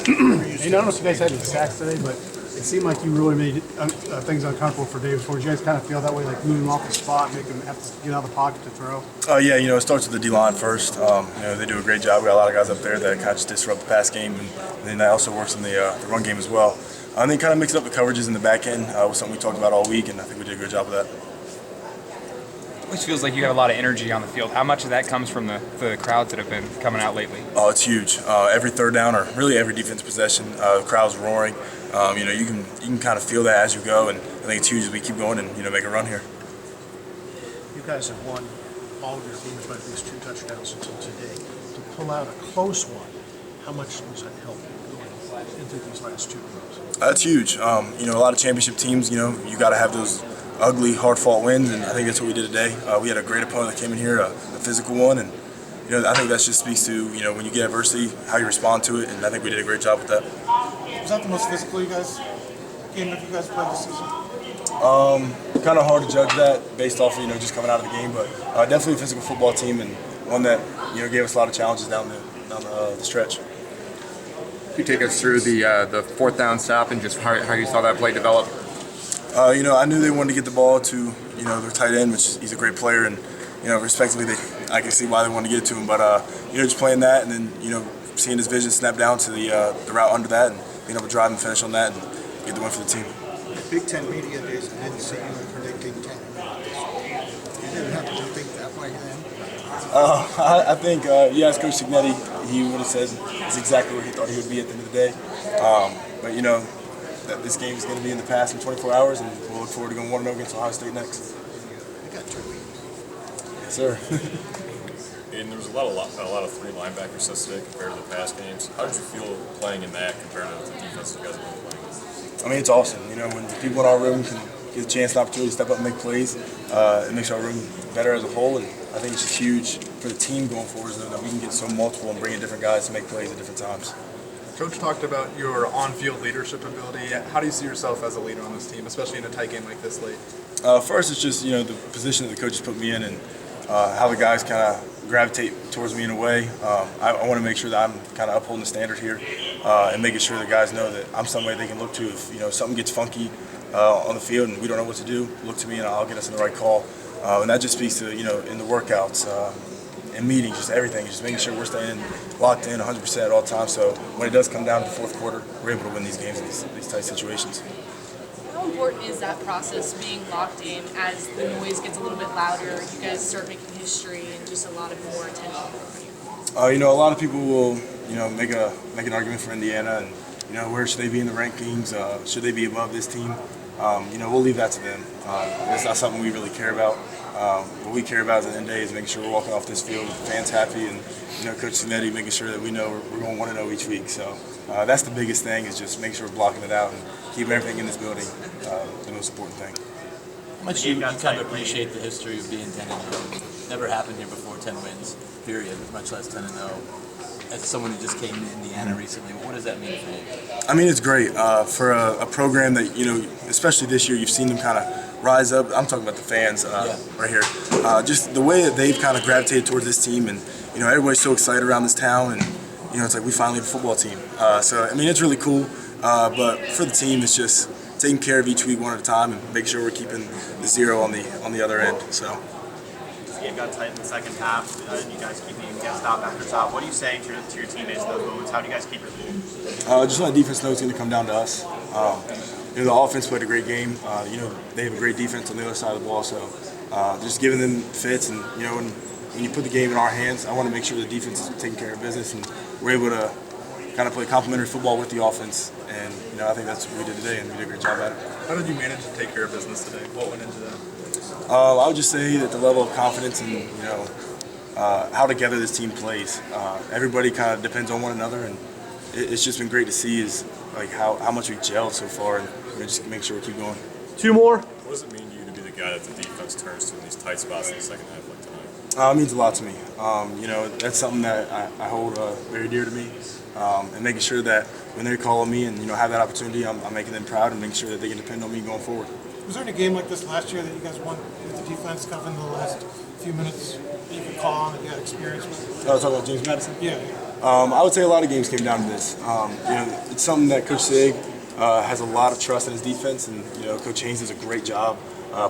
I don't know if you guys had any sacks today, but it seemed like you really made things uncomfortable for Davis. Did you guys kind of feel that way, like moving him off the spot, make him have to get out of the pocket to throw? Yeah, it starts with the D-line first. They do a great job. We got a lot of guys up there that kind of just disrupt the pass game, and then that also works in the run game as well. And then kind of mix up the coverages in the back end was something we talked about all week, and I think we did a good job of that. It always feels like you got a lot of energy on the field. How much of that comes from the crowds that have been coming out lately? Oh, it's huge. Every third down, or really every defensive possession, the crowd's roaring. You can kind of feel that as you go, and I think it's huge as we keep going and make a run here. You guys have won all of your games by at least 2 touchdowns until today. To pull out a close one, how much does that help going into these last 2 games? That's huge. A lot of championship teams, you got to have those ugly, hard-fought wins, and I think that's what we did today. We had a great opponent that came in here, a physical one, and I think that just speaks to when you get adversity, how you respond to it, and I think we did a great job with that. Was that the most physical game that you guys played this season? Kind of hard to judge that based off of just coming out of the game, but definitely a physical football team, and one that gave us a lot of challenges down the stretch. Could you take us through the 4th down stop and just how you saw that play develop? I knew they wanted to get the ball to their tight end, which he's a great player, and respectively, I can see why they wanted to get it to him. But just playing that, and then seeing his vision snap down to the route under that, and being able to drive and finish on that, and get the win for the team. Big Ten media days, I didn't see you predicting 10 minutes. You didn't have to think that way then. I think as Coach Signetti, he would have said it's exactly where he thought he would be at the end of the day. But that this game is going to be in the past in 24 hours, and we'll look forward to going 1-0 against Ohio State next. You got 2 weeks. Yes, sir. And there was a lot of 3 linebacker sets today compared to the past games. How did you feel playing in that compared to the defense you guys have been playing? I mean, it's awesome. When people in our room can get a chance and opportunity to step up and make plays, it makes our room better as a whole. And I think it's just huge for the team going forward that we can get so multiple and bring in different guys to make plays at different times. Coach talked about your on-field leadership ability. How do you see yourself as a leader on this team, especially in a tight game like this late? First, it's just the position that the coaches put me in, and how the guys kind of gravitate towards me in a way. I want to make sure that I'm kind of upholding the standard here, and making sure the guys know that I'm somebody they can look to if something gets funky on the field and we don't know what to do. Look to me, and I'll get us in the right call. And that just speaks to in the workouts. In meetings, just everything, just making sure we're staying locked in 100% at all times. So when it does come down to the 4th quarter, we're able to win these games in these tight situations. How important is that process, being locked in, as the noise gets a little bit louder, you guys start making history and just a lot of more attention from you? A lot of people will, make an argument for Indiana, and where should they be in the rankings? Should they be above this team? We'll leave that to them. It's not something we really care about. What we care about at the end of the day is making sure we're walking off this field with fans happy, and Coach Signetti making sure that we know we're going 1-0 each week. So that's the biggest thing, is just making sure we're blocking it out and keeping everything in this building the most important thing. How much do you kind of appreciate the history of being 10-0? Never happened here before, 10 wins, period, much less 10-0. As someone who just came to Indiana recently, what does that mean for you? I mean, it's great for a program that, especially this year, you've seen them kind of rise up. I'm talking about the fans right here. Just the way that they've kind of gravitated towards this team, and everybody's so excited around this town, and it's like we finally have a football team. So I mean, it's really cool. But for the team, it's just taking care of each week one at a time and making sure we're keeping the 0 on the other end. So. This game got tight in the second half. You guys keeping stop after stop. What are you saying to your teammates in those moments? How do you guys keep your cool? Just let the defense know it's going to come down to us. The offense played a great game. They have a great defense on the other side of the ball, so just giving them fits, and when you put the game in our hands, I want to make sure the defense is taking care of business, and we're able to kind of play complementary football with the offense, and I think that's what we did today, and we did a great job at it. How did you manage to take care of business today? What went into that? I would just say that the level of confidence and how together this team plays. Everybody kind of depends on one another, and it's just been great to see is like how much we gelled so far, and just make sure we keep going. 2 more. What does it mean to you to be the guy that the defense turns to in these tight spots in the second half like tonight? It means a lot to me. That's something that I hold very dear to me, and making sure that when they call on me and have that opportunity, I'm making them proud and making sure that they can depend on me going forward. Was there any game like this last year that you guys won with the defense coming in the last few minutes that you could call on that you had experience with? I was talking about James Madison. Yeah. I would say a lot of games came down to this. It's something that Coach Sig has a lot of trust in his defense, and Coach Haynes does a great job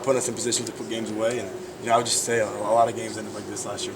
putting us in position to put games away. And I would just say a lot of games ended like this last year.